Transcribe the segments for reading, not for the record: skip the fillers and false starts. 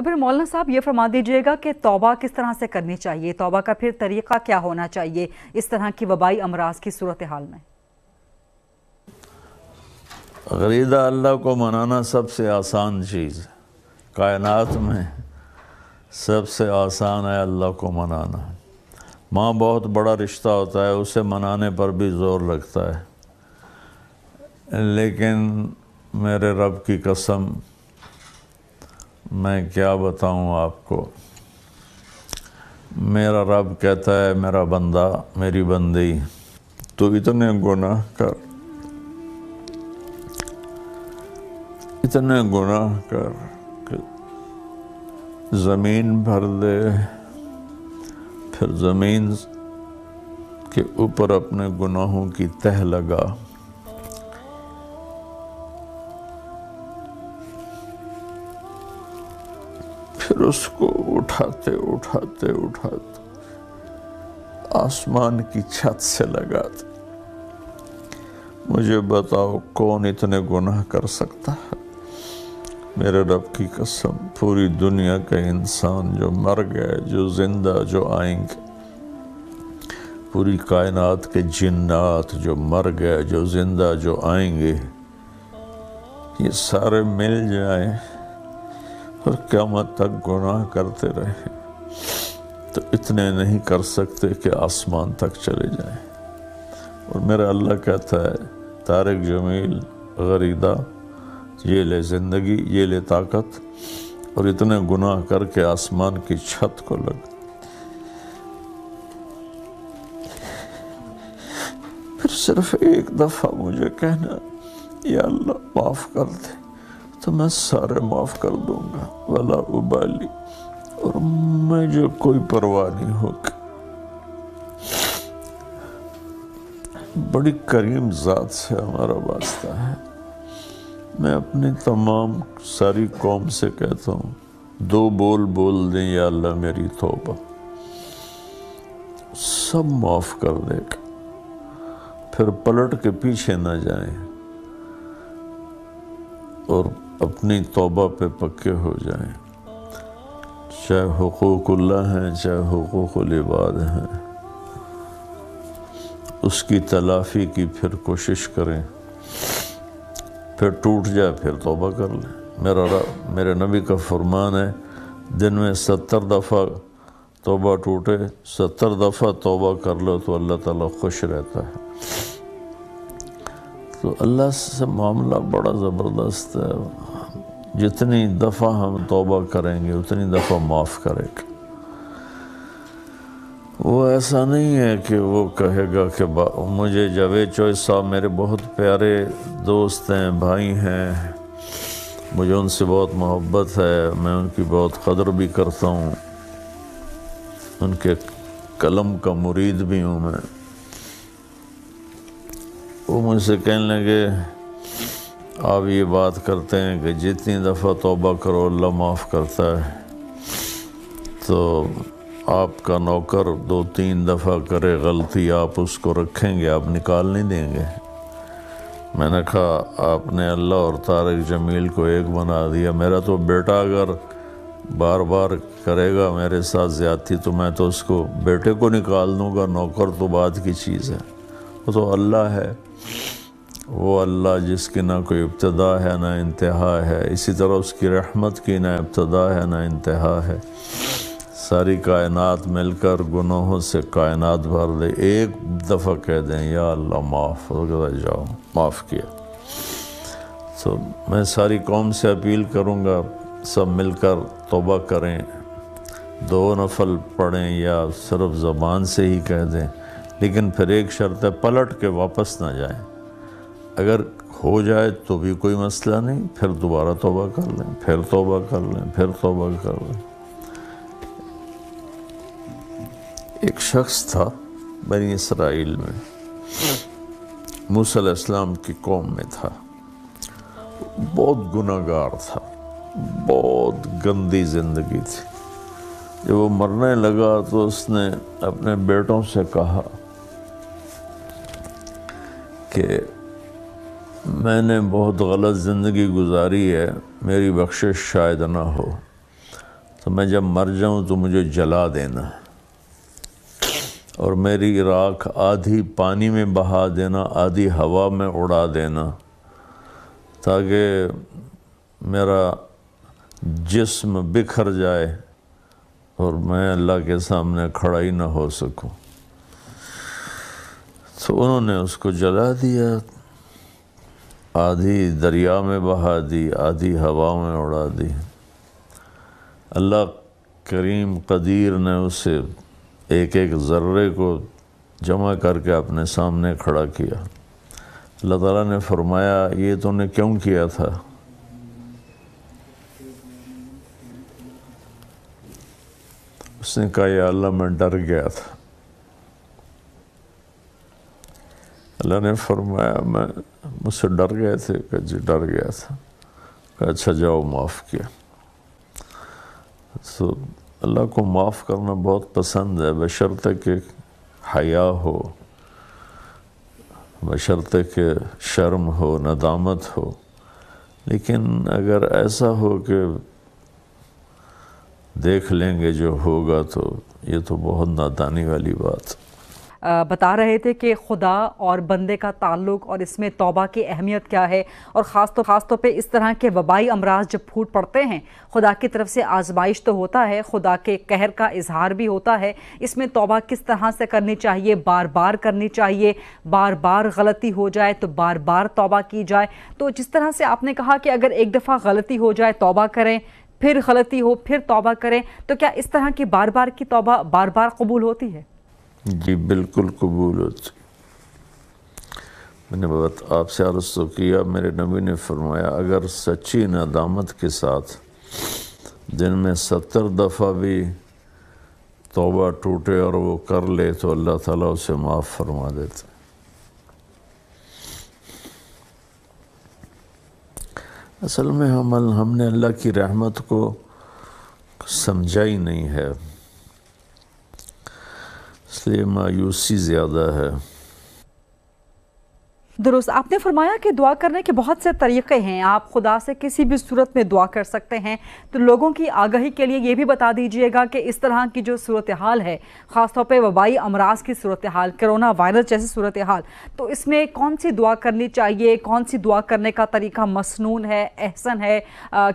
تو پھر مولانا صاحب یہ فرما دیجئے گا کہ توبہ کس طرح سے کرنی چاہیے، توبہ کا پھر طریقہ کیا ہونا چاہیے اس طرح کی وبائی امراض کی صورتحال میں؟ غریدہ اللہ کو منانا سب سے آسان چیز ہے، کائنات میں سب سے آسان ہے اللہ کو منانا۔ ماں بہت بڑا رشتہ ہوتا ہے، اسے منانے پر بھی زور لگتا ہے، لیکن میرے رب کی قسم میں کیا بتاؤں آپ کو، میرا رب کہتا ہے میرا بندہ، میری بندی، تو اتنے گناہ کر، اتنے گناہ کر کہ زمین بھر دے، پھر زمین کے اوپر اپنے گناہوں کی تہ لگا، پھر اس کو اٹھاتے اٹھاتے اٹھاتے آسمان کی چھت سے لگاتے۔ مجھے بتاؤ کون اتنے گناہ کر سکتا ہے؟ میرے رب کی قسم، پوری دنیا کے انسان جو مر گئے، جو زندہ، جو آئیں گے، پوری کائنات کے جنات جو مر گئے، جو زندہ، جو آئیں گے، یہ سارے مل جائیں اور قیامت تک گناہ کرتے رہے تو اتنے نہیں کر سکتے کہ آسمان تک چلے جائیں۔ اور میرا اللہ کہتا ہے طارق جمیل غریدہ، یہ لے زندگی، یہ لے طاقت، اور اتنے گناہ کر کے آسمان کی چھت کو لگ، پھر صرف ایک دفعہ مجھے کہنا یا اللہ معاف کر دے، تو میں سارے معاف کر دوں گا، ولا ابالی، اور مجھے کوئی پرواہ نہیں ہوگی۔ بڑی کریم ذات سے ہمارا واسطہ ہے۔ میں اپنی تمام ساری قوم سے کہتا ہوں، دو بول بول دیں یا اللہ میری توبہ، سب معاف کر دے گا، پھر پلٹ کے پیچھے نہ جائیں اور اپنی توبہ پہ پکے ہو جائیں، چاہے حقوق اللہ ہیں چاہے حقوق العباد ہیں، اس کی تلافی کی پھر کوشش کریں، پھر ٹوٹ جائے پھر توبہ کر لیں۔ میرے نبی کا فرمان ہے، دن میں 70 دفعہ توبہ ٹوٹے، 70 دفعہ توبہ کر لو تو اللہ تعالیٰ خوش رہتا ہے۔ تو اللہ سے معاملہ بڑا زبردست ہے، جتنی دفعہ ہم توبہ کریں گے اتنی دفعہ معاف کرے گا۔ وہ ایسا نہیں ہے کہ وہ کہے گا کہ مجھے جاوید چوہے صاحب میرے بہت پیارے دوست ہیں، بھائی ہیں، مجھے ان سے بہت محبت ہے، میں ان کی بہت قدر بھی کرتا ہوں، ان کے قلم کا مرید بھی ہوں میں۔ وہ مجھ سے کہنے لگے آپ یہ بات کرتے ہیں کہ جتنی دفعہ توبہ کرو اللہ معاف کرتا ہے، تو آپ کا نوکر 2-3 دفعہ کرے غلطی، آپ اس کو رکھیں گے، آپ نکال نہیں دیں گے؟ میں نے کہا آپ نے اللہ اور طارق جمیل کو ایک بنا دیا، میرا تو بیٹا اگر بار بار کرے گا میرے ساتھ زیادتی تو میں تو اس کو بیٹے کو نکال دوں گا، نوکر تو بعد کی چیز ہے، وہ تو اللہ ہے، وہ اللہ جس کی نہ کوئی ابتدا ہے نہ انتہا ہے، اسی طرح اس کی رحمت کی نہ ابتدا ہے نہ انتہا ہے۔ ساری کائنات مل کر گناہوں سے کائنات بھر دے، ایک دفعہ کہہ دیں یا اللہ معاف ہو جاؤ، معاف کیا۔ تو میں ساری قوم سے اپیل کروں گا سب مل کر توبہ کریں، 2 نفل پڑھیں یا صرف زبان سے ہی کہہ دیں، لیکن پھر ایک شرط ہے پلٹ کے واپس نہ جائیں، اگر ہو جائے تو بھی کوئی مسئلہ نہیں، پھر دوبارہ توبہ کر لیں، پھر توبہ کر لیں، پھر توبہ کر لیں۔ ایک شخص تھا بنی اسرائیل میں، موسیٰ علیہ السلام کی قوم میں تھا، بہت گناہ گار تھا، بہت گندی زندگی تھی۔ جب وہ مرنے لگا تو اس نے اپنے بیٹوں سے کہا کہ میں نے بہت غلط زندگی گزاری ہے، میری بخشش شاید نہ ہو۔ تو میں جب مر جاؤں تو مجھے جلا دینا، اور میری راکھ آدھی پانی میں بہا دینا، آدھی ہوا میں اڑا دینا، تاکہ میرا جسم بکھر جائے اور میں اللہ کے سامنے کھڑا ہی نہ ہو سکوں۔ تو انہوں نے اس کو جلا دیا، آدھی دریا میں بہا دی، آدھی ہوا میں اڑا دی۔ اللہ کریم قدیر نے اسے ایک ایک ذرے کو جمع کر کے اپنے سامنے کھڑا کیا۔ اللہ تعالیٰ نے فرمایا یہ تو نے کیوں کیا تھا؟ اس نے کہا یا اللہ میں ڈر گیا تھا۔ اللہ نے فرمایا میں مجھ سے ڈر گئے تھے؟ کہ جی ڈر گیا تھا۔ کہا اچھا جاؤ معاف کیا۔ تو اللہ کو معاف کرنا بہت پسند ہے، بشرطے کہ حیا ہو، بشرطے کہ شرم ہو، ندامت ہو۔ لیکن اگر ایسا ہو کہ دیکھ لیں گے جو ہوگا تو یہ تو بہت نادانی والی بات۔ بتا رہے تھے کہ خدا اور بندے کا تعلق اور اس میں توبہ کی اہمیت کیا ہے، اور خاص طور پہ اس طرح کے وبائی امراض جب پھوٹ پڑتے ہیں، خدا کی طرف سے آزمائش تو ہوتا ہے، خدا کے قہر کا اظہار بھی ہوتا ہے۔ اس میں توبہ کس طرح سے کرنی چاہیے؟ بار بار کرنی چاہیے؟ بار بار غلطی ہو جائے تو بار بار توبہ کی جائے؟ تو جس طرح سے آپ نے کہا کہ اگر ایک دفعہ غلطی ہو جائے توبہ کریں، پھر غلطی ہو پھر توبہ کریں، تو کیا اس طرح کی بار بار کی توبہ بار بار قبول ہوتی ہے؟ جی بالکل قبول ہوتی۔ میں نے بات آپ سے عرض تو کیا، میرے نبی نے فرمایا اگر سچی ندامت کے ساتھ دن میں 70 دفعہ بھی توبہ ٹوٹے اور وہ کر لے تو اللہ تعالیٰ اسے معاف فرما دیتے۔ اصل میں ہم نے اللہ کی رحمت کو سمجھا ہی نہیں ہے، اس لیے مایوسی زیادہ ہے۔ درست، آپ نے فرمایا کہ دعا کرنے کے بہت سے طریقے ہیں، آپ خدا سے کسی بھی صورت میں دعا کر سکتے ہیں۔ تو لوگوں کی آگاہی کے لیے یہ بھی بتا دیجئے گا کہ اس طرح کی جو صورتحال ہے، خاص طور پہ وبائی امراض کی صورتحال، کرونا وائرس جیسی صورتحال، تو اس میں کون سی دعا کرنی چاہیے؟ کون سی دعا کرنے کا طریقہ مسنون ہے، احسن ہے؟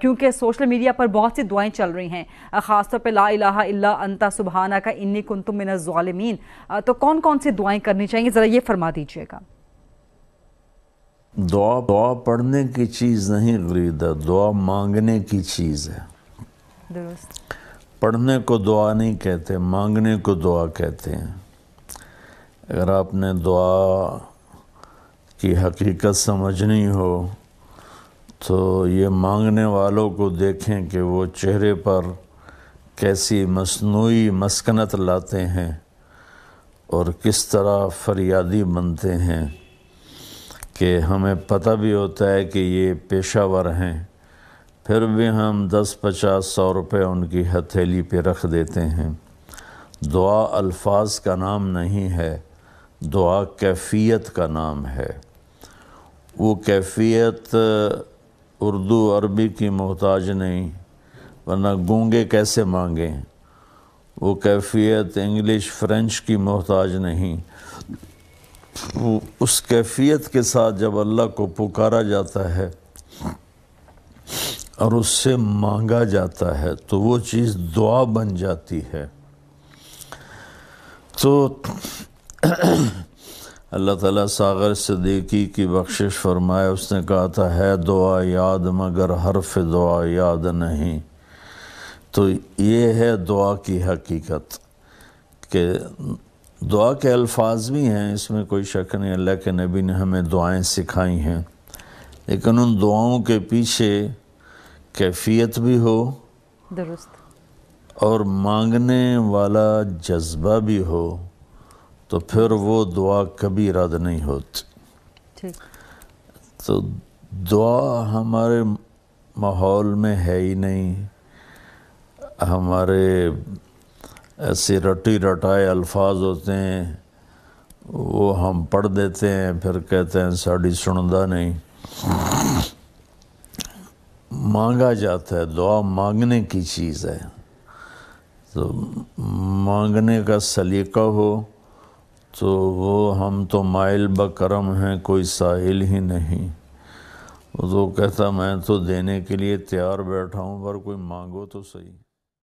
کیونکہ سوشل میڈیا پر بہت سی دعائیں چل رہی ہیں، خاص طور پہ لا الہ الا انت سبحانک انی کنت من الظالمین، تو کون کون سی دعائیں کرنی چاہیے، ذرا یہ فرما دیجئے گا۔ دعا پڑھنے کی چیز نہیں غریدہ، دعا مانگنے کی چیز ہے۔ درست، پڑھنے کو دعا نہیں کہتے، مانگنے کو دعا کہتے ہیں۔ اگر آپ نے دعا کی حقیقت سمجھنی ہو تو یہ مانگنے والوں کو دیکھیں کہ وہ چہرے پر کیسی مصنوعی مسکنت لاتے ہیں اور کس طرح فریادی بنتے ہیں، کہ ہمیں پتہ بھی ہوتا ہے کہ یہ پیشہ ور ہیں، پھر بھی ہم 10 50 100 روپے ان کی ہتھیلی پہ رکھ دیتے ہیں۔ دعا الفاظ کا نام نہیں ہے، دعا کیفیت کا نام ہے۔ وہ کیفیت اردو عربی کی محتاج نہیں، ورنہ گونگے کیسے مانگیں۔ وہ کیفیت انگلش فرینچ کی محتاج نہیں۔ اس کیفیت کے ساتھ جب اللہ کو پکارا جاتا ہے اور اس سے مانگا جاتا ہے تو وہ چیز دعا بن جاتی ہے۔ تو اللہ تعالیٰ ساغر صدیقی کی بخشش فرمائے، اس نے کہا تھا ہے دعا یاد مگر حرف دعا یاد نہیں۔ تو یہ ہے دعا کی حقیقت کہ دعا کے الفاظ بھی ہیں، اس میں کوئی شک نہیں، اللہ کے نبی نے ہمیں دعائیں سکھائی ہیں، لیکن ان دعاؤں کے پیچھے کیفیت بھی ہو، درست، اور مانگنے والا جذبہ بھی ہو، تو پھر وہ دعا کبھی رد نہیں ہوتی۔ ٹھیک، تو دعا ہمارے ماحول میں ہے ہی نہیں، ہمارے ایسے رٹی رٹائے الفاظ ہوتے ہیں، وہ ہم پڑھ دیتے ہیں، پھر کہتے ہیں ساڑی سندا نہیں۔ مانگا جاتا ہے، دعا مانگنے کی چیز ہے۔ تو مانگنے کا سلیقہ ہو تو وہ ہم تو مائل بکرم ہیں، کوئی سائل ہی نہیں. وہ تو کہتا میں تو دینے کے لیے تیار بیٹھا ہوں، پر کوئی مانگو تو صحیح.